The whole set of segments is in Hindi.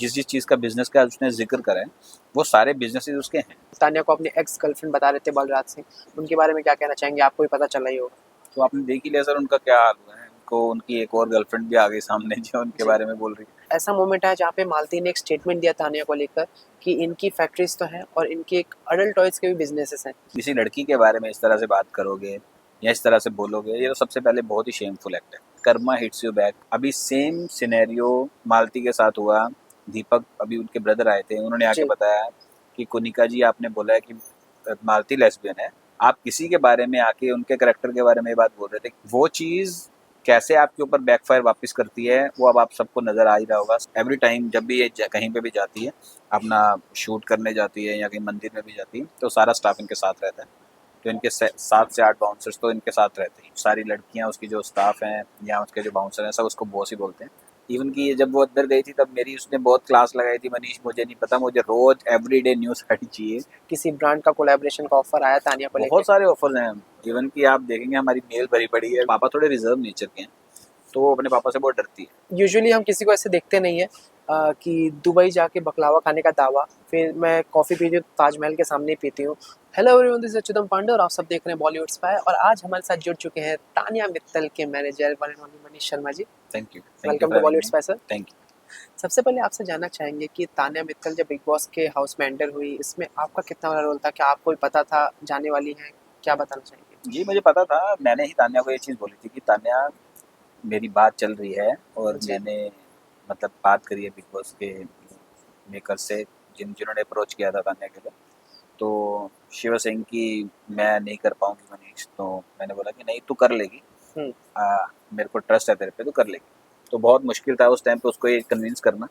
जिस जिस चीज़ का बिजनेस का उसने जिक्र करा है वो सारे बिजनेसेस उसके हैं। तान्या को अपनी एक्स गर्लफ्रेंड बता रहे थे बलराज सिंह, उनके बारे में क्या कहना चाहेंगे? आपको भी पता चला ही होगा। तो आपने देख ही लिया सर उनका क्या हाल हुआ है, उनको उनकी एक और गर्लफ्रेंड भी आ गई सामने जो उनके जी। बारे में बोल रही है। ऐसा मोमेंट है जहाँ पे मालती ने एक स्टेटमेंट दिया तान्या को लेकर कि इनकी फैक्ट्रीज तो हैं और इनकी एक अडल्ट टॉयज के भी बिजनेसेस हैं। किसी लड़की के बारे में इस तरह से बात करोगे या इस तरह से बोलोगे, ये तो सबसे पहले बहुत ही शेमफुल एक्ट है। Karma hits you back. अभी सेम सिनेरियो मालती के साथ हुआ। दीपक अभी उनके ब्रदर आए थे, उन्होंने आके जी। बताया कि कुनिका जी आपने बोला है कि मालती लेस्बियन है, आप किसी के बारे में आके उनके करेक्टर के बारे में ये बात बोल रहे थे। वो चीज़ कैसे आपके ऊपर बैकफायर वापस करती है वो अब आप सबको नजर आ ही रहा होगा। एवरी टाइम जब भी ये कहीं पे भी जाती है, अपना शूट करने जाती है या कहीं मंदिर में भी जाती है, तो सारा स्टाफ इनके साथ रहता है। तो इनके 7 से 8 बाउंसर्स तो इनके साथ रहते हैं। सारी लड़कियां उसकी जो स्टाफ हैं या उसके जो बाउंसर हैं सब उसको बॉस ही बोलते हैं। इवन कि ये जब वो अंदर गई थी तब मेरी उसने बहुत क्लास लगाई थी, मनीष मुझे नहीं पता, मुझे रोज एवरीडे न्यूज़ साड़ी चाहिए। किसी ब्रांड का कोलैबोरेशन का ऑफर आया तान्या को लेकर? बहुत सारे ऑफर्स हैं। इवन कि आप देखेंगे हमारी मेल भरी पड़ी है। पापा थोड़े रिजर्व नेचर के हैं तो वो अपने पापा से बहुत डरती है। यूजुअली हम किसी को ऐसे देखते नहीं है कि दुबई जाके बकलावा खाने का दावा, फिर मैं कॉफ़ी पीती हूँ ताजमहल के सामने ही पीती हूँ। Hello everyone, this is Achyutam Pandey और आप सब देख रहे हैं बॉलीवुड स्पाई। और आज हमारे साथ जुड़ चुके हैं तान्या मित्तल के manager one and only Manish Sharma ji. Thank you welcome to Bollywood spy sir. Thank you. सबसे पहले आपसे जानना चाहेंगे कि तान्या मित्तल जब बिग बॉस के हाउस में एंटर हुई, इसमें आपका कितना बड़ा रोल था? क्या आपको भी पता था जाने वाली हैं? क्या बताना चाहेंगे? जी मुझे पता था, मैंने ही तान्या को ये चीज़ बोली थी कि तान्या मेरी बात चल रही है और जी। मैंने मतलब बात करी है बिग बॉस के मेकर से जिन्होंने अप्रोच किया था तान्या के लिए। तो शिव सिंह की मैं नहीं कर पाऊंगी मनीष, तो मैंने बोला कि नहीं तू कर लेगी, हम्म। मेरे को ट्रस्ट है तेरे पे, तू कर लेगी। तो बहुत मुश्किल था उस टाइम पे उसको ये कन्विंस करना।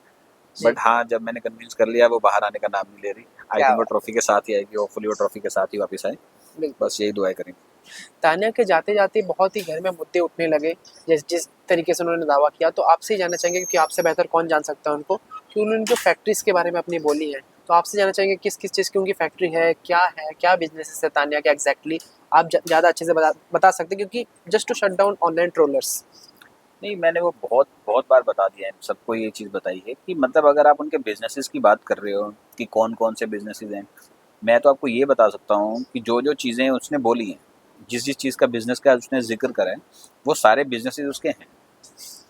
जी। बट हाँ जब मैंने कन्विंस कर लिया वो बाहर आने का नाम नहीं ले रही। आई क्या थिंक वो बात ट्रॉफी के साथ ही आएगी, होपफुली वो ट्रॉफी के साथ ही वापस आए। है। बिल्कुल। बस यही दुआएं करेंगे। तान्या के जाते जाते बहुत ही घर में मुद्दे उठने लगे, जिस तरीके से उन्होंने दावा किया। तो आपसे ही जानना चाहेंगे, क्योंकि आपसे बेहतर कौन जान सकता है उनको, कि उन्होंने जो फैक्ट्रीज के बारे में अपनी बोली है। तो आपसे जानना चाहेंगे किस किस चीज़ की उनकी फैक्ट्री है, क्या बिजनेस है तान्या के एग्जैक्टली। आप ज़्यादा अच्छे से बता सकते हैं, क्योंकि just to shut down online trollers. नहीं मैंने वो बहुत बहुत बार बता दिया है, सबको ये चीज़ बताई है कि मतलब अगर आप उनके बिजनेसेस की बात कर रहे हो कि कौन कौन से बिजनेसेस हैं, मैं तो आपको ये बता सकता हूँ कि जो जो चीज़ें उसने बोली हैं, जिस जिस चीज़ का बिजनेस का उसने जिक्र करा है वो सारे बिजनेसेस उसके हैं।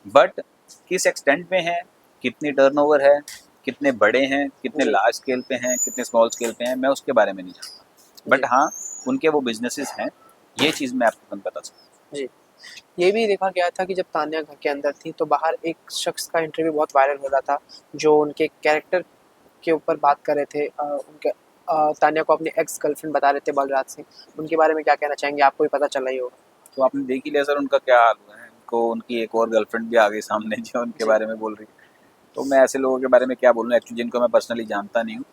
बट किस एक्सटेंट में है, कितनी टर्नओवर है, कितने बड़े हैं, कितने जी। लार्ज स्केल पे हैं, कितने स्मॉल स्केल पे हैं, मैं उसके बारे में नहीं जानता। जी। बट हाँ उनके वो बिजनेसेस हैं, ये चीज़ मैं आपको बता सकता हूँ। जी। ये भी देखा गया था कि जब तान्या घर के अंदर थी तो बाहर एक शख्स का इंटरव्यू बहुत वायरल हो रहा था, जो उनके कैरेक्टर के ऊपर बात कर रहे थे। उनके तान्या को अपनी एक्स गर्लफ्रेंड बता रहे थे बलराज सिंह, उनके बारे में क्या कहना चाहेंगे? आपको भी पता चला ही होगा। तो आपने देख ही लिया सर उनका क्या हाल हुआ है, उनको उनकी एक और गर्लफ्रेंड भी आ गई सामने जो उनके जी। बारे में बोल रही है। तो मैं ऐसे लोगों के बारे में क्या बोलूँ एक्चुअली, जिनको मैं पर्सनली जानता नहीं हूँ।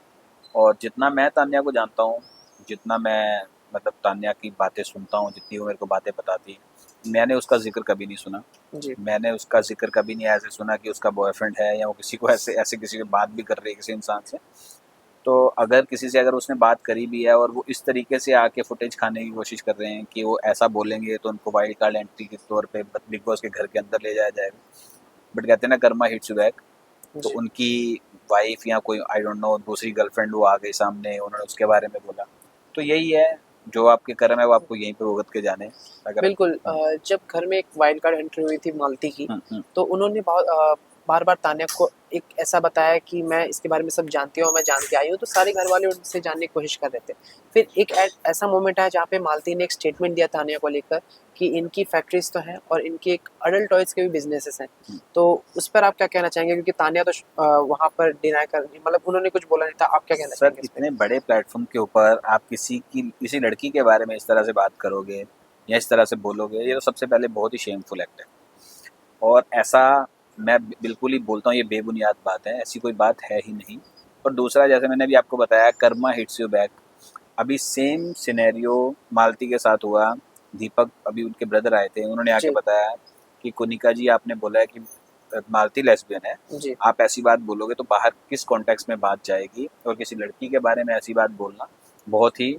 और जितना मैं तान्या को जानता हूँ, जितना मैं मतलब तान्या की बातें सुनता हूँ, जितनी वो मेरे को बातें बताती है, मैंने उसका जिक्र कभी नहीं सुना। जी। मैंने उसका जिक्र कभी नहीं ऐसे सुना कि उसका बॉयफ्रेंड है या वो किसी को ऐसे ऐसे किसी से बात भी कर रही है किसी इंसान से। तो अगर किसी से अगर उसने बात करी भी है और वो इस तरीके से आके फुटेज खाने की कोशिश कर रहे हैं कि वो ऐसा बोलेंगे तो उनको वाइल्ड कार्ड एंट्री के तौर पे बिग बॉस के घर के अंदर ले जाया जाएगा। बट कहते हैं ना कर्मा हिट्स यू बैक। तो जी। उनकी वाइफ या कोई आई डोंट नो दूसरी गर्लफ्रेंड वो आ गई सामने, उन्होंने उसके बारे में बोला। तो यही है, जो आपके कर्म है वो आपको यहीं पे भुगत के जाने हैं। अगर बिल्कुल। जब घर में एक वाइल्ड कार्ड एंट्री हुई थी मालती की, हम्म। तो उन्होंने बहुत बार बार तान्या को एक ऐसा बताया कि मैं इसके बारे में सब जानती हूँ, मैं जान के आई हूँ। तो सारे घर वाले उनसे जानने की कोशिश कर रहे थे। फिर एक ऐसा मोमेंट आया जहाँ पे मालती ने एक स्टेटमेंट दिया तान्या को लेकर कि इनकी फैक्ट्रीज तो हैं और इनके एक अडल्ट टॉयज के भी बिजनेसेस हैं। तो उस पर आप क्या कहना चाहेंगे? क्योंकि तान्या तो वहाँ पर डिनाई कर, मतलब उन्होंने कुछ बोला नहीं था। आप क्या कहना सर चाहेंगे इस पर? इतने बड़े प्लेटफॉर्म के ऊपर आप किसी लड़की के बारे में इस तरह से बात करोगे या इस तरह से बोलोगे, ये तो सबसे पहले बहुत ही शेमफुल एक्ट है। और ऐसा मैं बिल्कुल ही बोलता हूँ, ये बेबुनियाद बात है, ऐसी कोई बात है ही नहीं। और दूसरा जैसे मैंने भी आपको बताया कर्मा हिट्स यू बैक। अभी सेम सिनेरियो मालती के साथ हुआ। दीपक अभी उनके ब्रदर आए थे, उन्होंने आके जी। बताया कि कुनिका जी आपने बोला है कि मालती लेस्बियन है, जी। आप ऐसी बात बोलोगे तो बाहर किस कॉन्टेक्स्ट में बात जाएगी, और किसी लड़की के बारे में ऐसी बात बोलना बहुत ही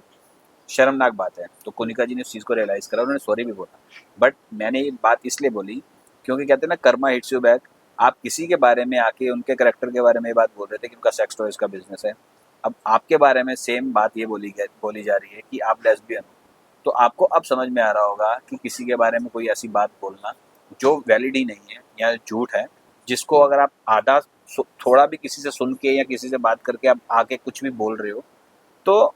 शर्मनाक बात है। तो कोनिका जी ने उस चीज़ को रियलाइज़ करा, उन्होंने सॉरी भी बोला। बट मैंने ये बात इसलिए बोली क्योंकि कहते हैं ना कर्मा हिट्स यू बैक। आप किसी के बारे में आके उनके करेक्टर के बारे में ये बात बोल रहे थे कि उनका सेक्स टॉयज का बिजनेस है। अब आपके बारे में सेम बात ये बोली जा रही है कि आप लेस्बियन हो। तो आपको अब समझ में आ रहा होगा कि किसी के बारे में कोई ऐसी बात बोलना जो वैलिड ही नहीं है या झूठ है, जिसको अगर आप थोड़ा भी किसी से सुन के या किसी से बात करके आप आके कुछ भी बोल रहे हो, तो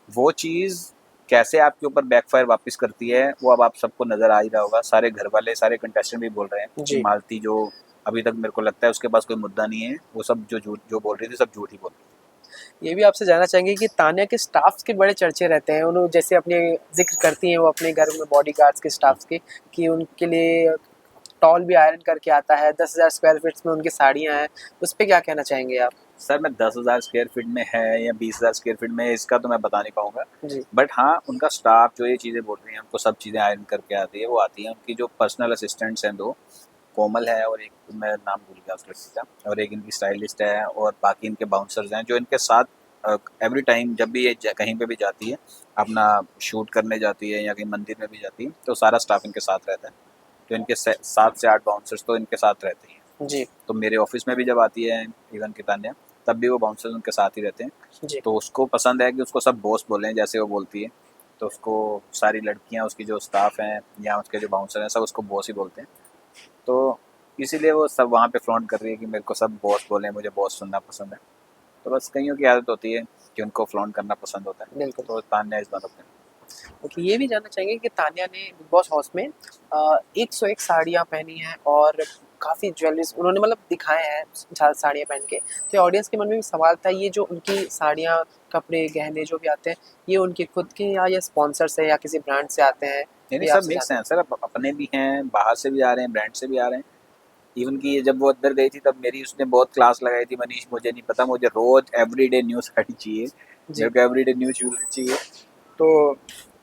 वो चीज़ कैसे आपके ऊपर बैकफायर वापस करती है वो अब आप सबको नज़र आ ही रहा होगा। सारे घर वाले, सारे कंटेस्टेंट भी बोल रहे हैं कि जी। मालती जो अभी तक मेरे को लगता है उसके पास कोई मुद्दा नहीं है, वो सब जो बोल रही थी सब झूठ ही बोल रही थी। ये भी आपसे जानना चाहेंगे कि तान्या के स्टाफ्स के बड़े चर्चे रहते हैं, उन्होंने जैसे अपने जिक्र करती हैं वो अपने घर में बॉडीगार्ड्स के स्टाफ्स के, कि उनके लिए टॉल भी आयरन करके आता है, 10,000 स्क्वायर फीट में उनकी साड़ियाँ हैं, उस पर क्या कहना चाहेंगे आप? सर मैं 10,000 स्क्वायर फीट में है या 20,000 स्क्वायर फीट में है, इसका तो मैं बता नहीं पाऊंगा। जी। बट हाँ, उनका स्टाफ जो ये चीज़ें बोल रही हैं उनको सब चीज़ें आयरन करके आती है, वो आती है। उनकी जो पर्सनल असिस्टेंट्स हैं 2, कोमल है और एक मैं नाम भूल गया उस लड़की का, और एक इनकी स्टाइलिस्ट है, और बाकी इनके बाउंसर्स हैं जो इनके साथ एवरी टाइम जब भी ये कहीं पे भी जाती है, अपना शूट करने जाती है या कहीं मंदिर में भी जाती है, तो सारा स्टाफ इनके साथ रहता है। तो इनके 7 से 8 बाउंसर्स तो इनके साथ रहते हैं। जी। तो मेरे ऑफिस में भी जब आती है इवन की तान्या, तब भी वो बाउंसर्स उनके साथ ही रहते हैं। जी। तो उसको पसंद है कि उसको सब बॉस बोलें जैसे वो बोलती है, तो उसको सारी लड़कियां, उसकी जो स्टाफ हैं या उसके जो बाउंसर हैं, सब उसको बॉस ही बोलते हैं। तो इसीलिए वो सब वहाँ पे फ्लॉन्ट कर रही है कि मेरे को सब बॉस बोलें, मुझे बॉस सुनना पसंद है। तो बस कईयों की आदत होती है कि उनको फ्लॉन्ट करना पसंद होता है। बिल्कुल। तो तान्या इस बात में ओके, ये भी जानना चाहेंगे कि तान्या ने बिग बॉस हाउस में 101 साड़ियाँ पहनी हैं और काफ़ी ज्वेलरीज उन्होंने मतलब दिखाए हैं साड़ियाँ पहन के। तो ऑडियंस के मन में भी सवाल था, ये जो उनकी साड़ियाँ, कपड़े, गहने जो भी आते हैं, ये उनके खुद के या स्पॉन्सर से या किसी ब्रांड से आते हैं? यानी ये सब आपसे मिक्स जानना हैं सर, अपने भी हैं, बाहर से भी आ रहे हैं, ब्रांड से भी आ रहे हैं। इवन कि जब वो अंदर गई थी तब मेरी उसने बहुत क्लास लगाई थी, मनीष मुझे नहीं पता, मुझे रोज एवरीडे न्यू साड़ी चाहिए, जी। मेरे को एवरीडे न्यू ज्वेलरी चाहिए। तो,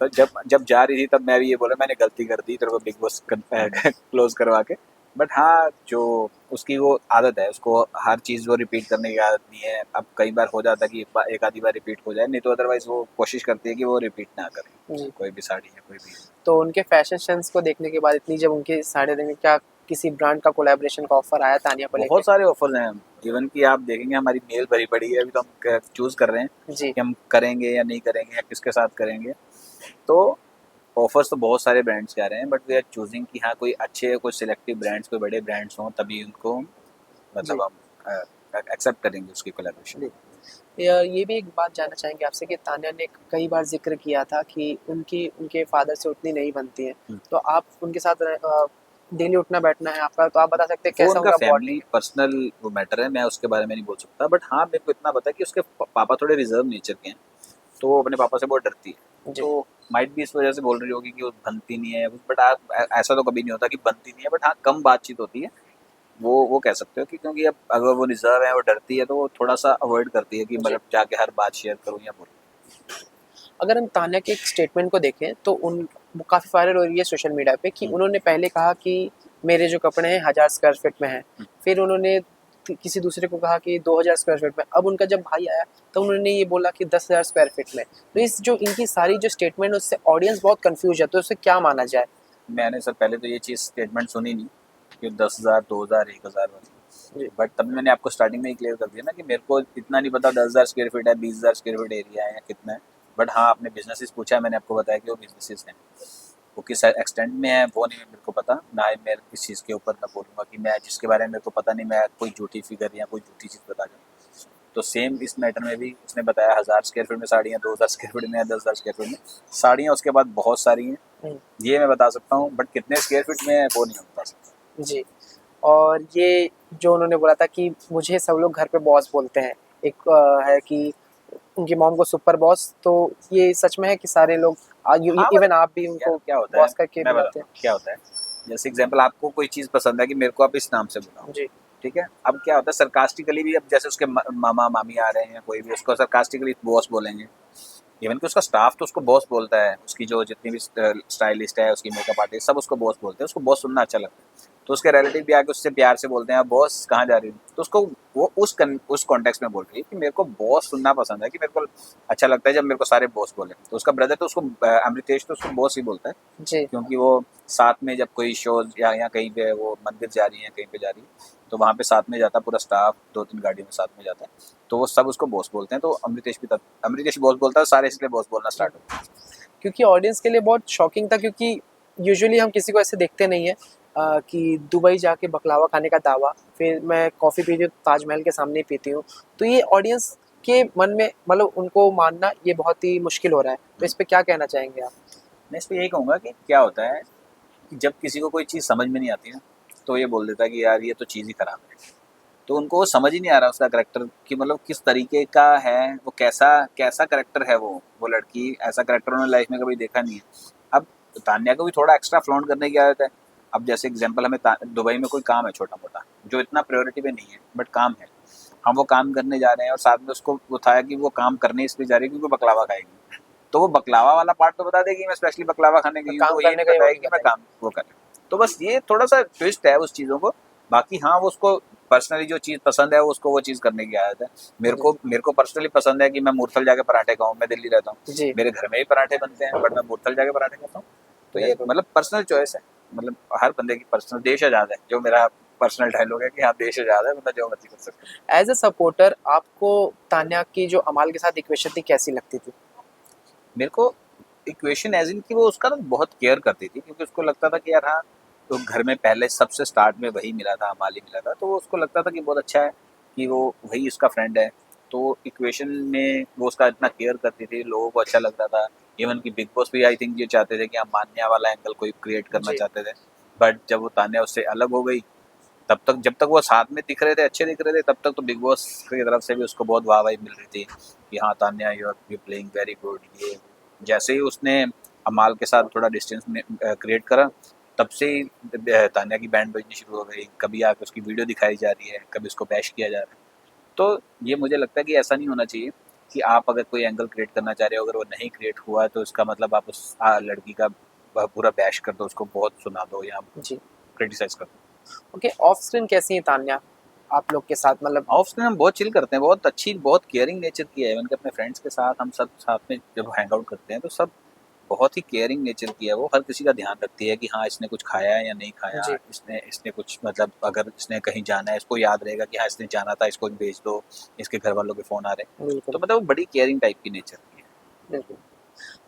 तो जब जब जा रही थी तब मैं भी ये बोला मैंने गलती कर दी तेरे को बिग बॉस क्लोज करवा के। बट हाँ, जो उसकी वो आदत है, उसको हर चीज़ वो रिपीट करने की आदत नहीं है। अब कई बार हो जाता है कि एक आधी बार रिपीट हो जाए, नहीं तो अदरवाइज वो कोशिश करती है कि वो रिपीट ना करे जी। कोई भी साड़ी है कोई भी। तो उनके फैशन सेंस को देखने के बाद इतनी जब उनकी साड़ियाँ देखें, क्या किसी ब्रांड का कोलैबोरेशन का ऑफर आया तान्या को लेके? बहुत सारे ऑफर्स हैं। इवन कि आप देखेंगे हमारी मेल भरी पड़ी है, अभी तो हम चूज कर रहे हैं जी। कि हम करेंगे या नहीं करेंगे या किसके साथ करेंगे। तो ऑफर्स तो बहुत सारे ब्रांड्स के आ रहे हैं, बट वी आर चूजिंग कि हाँ कोई अच्छे, कोई सिलेक्टिव ब्रांड्स, कोई बड़े ब्रांड्स हों, तभी उनको जी। मतलब हम एक्सेप्ट करेंगे उसकी कोलैबोरेशन। ये भी एक बात जानना चाहेंगे आपसे कि तान्या ने कई बार जिक्र किया था कि उनकी उनके फादर से उतनी नहीं बनती है, तो आप उनके साथ डेली उठना बैठना है आपका, तो आप बता सकते हैं वो कैसा उनका उनका बॉन्डिंग फैमिली पर्सनल वो मैटर है, मैं उसके बारे में नहीं बोल सकता। बट हाँ, मेरे को इतना पता है कि उसके पापा थोड़े रिजर्व नेचर के हैं, तो वो अपने पापा से बहुत डरती है। है? जी। तो माइट भी इस वजह से बोल रही होगी कि वो बनती नहीं है। बट आप ऐसा तो कभी नहीं होता कि बनती नहीं है, बट हाँ कम बातचीत होती है। वो कह सकते हो कि क्योंकि अब अगर वो रिजर्व है, वो डरती है, तो वो थोड़ा सा अवॉइड करती है कि जी। मतलब जाके हर बात शेयर करूँ या बोलूँ। अगर हम तान्या के एक स्टेटमेंट को देखें तो उन वो काफ़ी वायरल हो रही है सोशल मीडिया पे कि उन्होंने पहले कहा कि मेरे जो कपड़े हैं 1000 स्क्वायर फीट में हैं, फिर उन्होंने किसी दूसरे को कहा कि 2000 स्क्वायर फीट में, अब उनका जब भाई आया तो उन्होंने ये बोला कि 10,000 स्क्वायर फीट में। तो इस जो इनकी सारी जो स्टेटमेंट, उससे ऑडियंस बहुत कंफ्यूज है, तो उससे क्या माना जाए? मैंने सर पहले तो ये चीज़ स्टेटमेंट सुनी नहीं कि 10,000, 2,000, 1,000 वाली। जी। बट तभी मैंने आपको स्टार्टिंग में ही क्लियर कर दिया ना कि मेरे को इतना नहीं पता 10,000 स्क्वायर फीट है, 20,000 स्क्वायर फीट एरिया है या कितना है। बट हाँ, आपने बिजनेसेस पूछा है, मैंने आपको बताया कि वो बिजनेसेस हैं। वो किस एक्सटेंट में है वो नहीं मेरे को पता, ना ही मैं इस चीज़ के ऊपर मैं बोलूँगा कि मैं जिसके बारे में मेरे को पता नहीं मैं कोई झूठी फिगर या कोई झूठी चीज़ बता दूँ। तो सेम इस मैटर में भी उसने बताया 1,000 स्क्वायर फीट में साड़ियाँ, 2,000 स्क्वायर फीट में या 10,000 स्क्वायर फीट में साड़ियाँ, उसके बाद बहुत सारी हैं, ये मैं बता सकता हूँ। बट कितने स्क्वायर फीट में है वो नहीं बता सकता। जी। और ये जो उन्होंने बोला था कि मुझे सब लोग घर पे बॉस बोलते हैं, एक है कि उनकी मॉम को सुपर बॉस, तो ये सच में है कि सारे लोग हाँ, इवन आप भी उनको क्या होता है, बॉस करके मैं बुलाते बताता हूँ क्या होता है। जैसे एग्जांपल, आपको कोई चीज़ पसंद है कि मेरे को आप इस नाम से बुलाओ, हैं? जी। ठीक है। अब क्या होता है सरकास्टिकली भी, अब जैसे उसके मामा मामी आ रहे हैं, कोई भी उसको सरकास्टिकली बॉस बोलेंगे। इवन कि उसका स्टाफ तो उसको बॉस बोलता है, उसकी जो जितनी भी स्टाइलिस्ट है, उसकी मेकअप आर्टिस्ट, सब उसको बॉस बोलते हैं, उसको बॉस सुनना अच्छा लगता है। तो उसके रिलेटिव भी आके उससे प्यार से बोलते हैं बॉस कहाँ जा रही हो, तो उसको वो उस कॉन्टेक्स्ट में बोल रही है कि मेरे को बॉस सुनना पसंद है, कि मेरे को अच्छा लगता है जब मेरे को सारे बॉस बोले। तो उसका ब्रदर तो उसको अमृतेश तो उसको बॉस ही बोलता है, जी क्योंकि वो साथ में जब कोई शो या कहीं पे वो मंदिर जा रही है कहीं पे जा रही है तो वहाँ पे साथ में जाता पूरा स्टाफ, 2-3 गाड़ियों में साथ में जाता है, तो वो सब उसको बॉस बोलते हैं। तो अमृतेश भी तब अमृतेश बॉस बोलता है, सारे इसलिए बॉस बोलना स्टार्ट होता है। क्योंकि ऑडियंस के लिए बहुत शॉकिंग था, क्योंकि यूजुअली हम किसी को ऐसे देखते नहीं है कि दुबई जाके बकलावा खाने का दावा, फिर मैं कॉफ़ी पीती हूँ ताजमहल के सामने ही पीती हूँ। तो ये ऑडियंस के मन में मतलब उनको मानना ये बहुत ही मुश्किल हो रहा है, तो इस पे क्या कहना चाहेंगे आप? मैं इस पर यही कहूँगा कि क्या होता है कि जब किसी को कोई चीज़ समझ में नहीं आती ना, तो ये बोल देता है कि यार ये तो चीज़ ही खराब है। तो उनको वो समझ ही नहीं आ रहा उसका करेक्टर कि मतलब किस तरीके का है वो, कैसा कैसा करेक्टर है वो लड़की, ऐसा करेक्टर उन्होंने लाइफ में कभी देखा नहीं है। अब तान्या को भी थोड़ा एक्स्ट्रा फ्लॉन्ट करने की आदत है। अब जैसे एग्जांपल हमें दुबई में कोई काम है छोटा मोटा जो इतना प्रायोरिटी पे नहीं है बट काम है, हम वो काम करने जा रहे हैं और साथ में उसको बताया कि वो काम करने इसलिए जा रही है क्योंकि वो बकलावा खाएगी, तो वो बकलावा वाला पार्ट तो बता देगी मैं स्पेशली बकलावा खाने गई हूँ, काम तो ये करने नहीं का ही वो बताएगी नहीं कि मैं बताएगी। काम वो करें। तो बस ये थोड़ा सा ट्विस्ट है उस चीज़ों को। बाकी हाँ वो उसको पर्सनली जो चीज़ पसंद है वो उसको वो चीज़ करने की आदत है। मेरे को पर्सनली पसंद है कि मैं मूर्थल जाके पराठे खाऊं, मैं दिल्ली रहता हूँ, जी मेरे घर में ही पराठे बनते हैं बट मैं मूर्थल जाके पराठे खाता हूँ। तो ये बिल्कुल। मतलब पर्सनल चॉइस है, मतलब हर बंदे की पर्सनल, देश आज़ाद है जो मेरा पर्सनल डायलॉग है कि हाँ देश आज़ाद है, बंदा जो मर्जी कर सकता है। एज ए सपोर्टर आपको तान्या की जो अमाल के साथ इक्वेशन थी कैसी लगती थी? मेरे को इक्वेशन एज इन की वो उसका ना बहुत केयर करती थी, क्योंकि उसको लगता था कि यार हाँ तो घर में पहले सबसे स्टार्ट में वही मिला था, माली मिला था, तो वो उसको लगता था कि बहुत अच्छा है कि वो वही उसका फ्रेंड है। तो इक्वेशन में वो उसका इतना केयर करती थी, लोगों को अच्छा लगता था। इवन कि बिग बॉस भी आई थिंक ये चाहते थे कि हम मान्या वाला एंगल कोई क्रिएट करना जी चाहते थे, बट जब वो तान्या उससे अलग हो गई तब तक, जब तक वो साथ में दिख रहे थे अच्छे दिख रहे थे तब तक तो बिग बॉस की तरफ से भी उसको बहुत वाहवाही मिल रही थी कि हाँ Tanya you are playing very good. ये जैसे ही उसने अमाल के साथ थोड़ा डिस्टेंस क्रिएट करा तब से ही तान्या की बैंड बजनी शुरू हो गई, कभी आके उसकी वीडियो दिखाई जा रही है, कभी उसको बैश किया जा रहा है। तो ये मुझे लगता है कि ऐसा नहीं होना चाहिए कि आप अगर कोई एंगल क्रिएट करना चाह रहे हो, अगर वो नहीं क्रिएट हुआ तो इसका मतलब आप उस लड़की का पूरा बैश कर दो, उसको बहुत सुना दो या जी। क्रिटिसाइज कर दो। ओके, ऑफ स्क्रीन कैसी है तान्या आप लोग के साथ, मतलब? ऑफ स्क्रीन हम बहुत चिल करते हैं, बहुत अच्छी बहुत केयरिंग नेचर की है। इवन कि अपने फ्रेंड्स के साथ हम सब साथ में जब हैंग आउट करते हैं तो सब बहुत ही केयरिंग नेचर की है। वो हर किसी का ध्यान रखती है कि हाँ इसने कुछ खाया है या नहीं खाया, जी इसने इसने कुछ मतलब अगर इसने कहीं जाना है इसको याद रहेगा कि हाँ इसने जाना था, इसको भेज दो, इसके घर वालों के फ़ोन आ रहे हैं। बिल्कुल तो मतलब वो बड़ी केयरिंग टाइप की नेचर की है। बिल्कुल।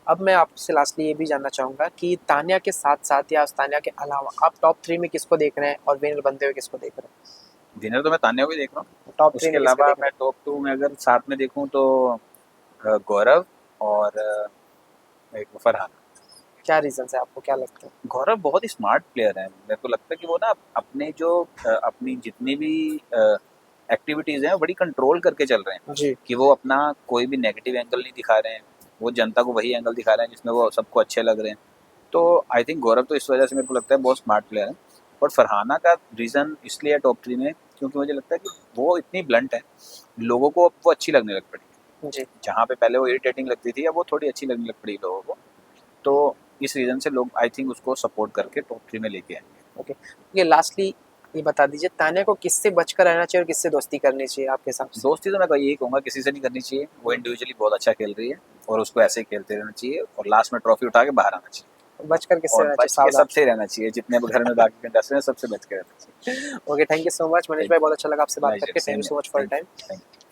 अब मैं आपसे लास्टली ये भी जानना चाहूँगा कि तान्या के साथ-साथ या उस तान्या के अलावा आप टॉप 3 में किसको देख रहे हैं और विनर बनते हुए किसको देख रहे हैं? डिनर तो मैं तान्या को ही देख रहा हूँ। टॉप 3 उसके में किसको अलावा देख रहे मैं टॉप 2 में अगर साथ में देखूँ तो गौरव और एक फरहान। हैं? क्या रीज़न्स है, आपको क्या लगता है? गौरव बहुत ही स्मार्ट प्लेयर है। मेरे को लगता है कि वो ना अपने जो अपनी जितनी भी एक्टिविटीज़ हैं वो बड़ी कंट्रोल करके चल रहे हैं, जी कि वो अपना कोई भी नेगेटिव एंगल नहीं दिखा रहे हैं। वो जनता को वही एंगल दिखा रहे हैं जिसमें वो सबको अच्छे लग रहे हैं। तो आई थिंक गौरव तो इस वजह से मेरे को लगता है बहुत स्मार्ट प्लेयर है। और फरहाना का रीज़न इसलिए है टॉप 3 में क्योंकि मुझे लगता है कि वो इतनी ब्लंट है, लोगों को अब वो अच्छी लगने लग पड़ी। जी जहाँ पे पहले वो इरिटेटिंग लगती थी अब वो थोड़ी अच्छी लगने लग पड़ी लोगों को। तो इस रीज़न से लोग आई थिंक उसको सपोर्ट करके टॉप 3 में लेके आएंगे। ओके। ये लास्टली ये बता दीजिए, तान्या को किससे बचकर रहना चाहिए और किससे दोस्ती करनी चाहिए आपके हिसाब से? दोस्ती तो मैं यही कहूँगा किसी से नहीं करनी चाहिए। वो इंडिविजुअली बहुत अच्छा खेल रही है और उसको ऐसे ही खेलते रहना चाहिए और लास्ट में ट्रॉफी उठा के बाहर आना चाहिए बचकर किससे और रहना बच चाहिए, के सावधान? सबसे रहना चाहिए। जितने भी घर में बाकी के इंडस्ट्री में सबसे बच के रहना चाहिए। Okay, thank you so much Manish thank भाई, यू। बहुत अच्छा लगा आपसे बात प्लेजर, करके। थैंक सेम यू है। So much for your thank time. You. Thank you.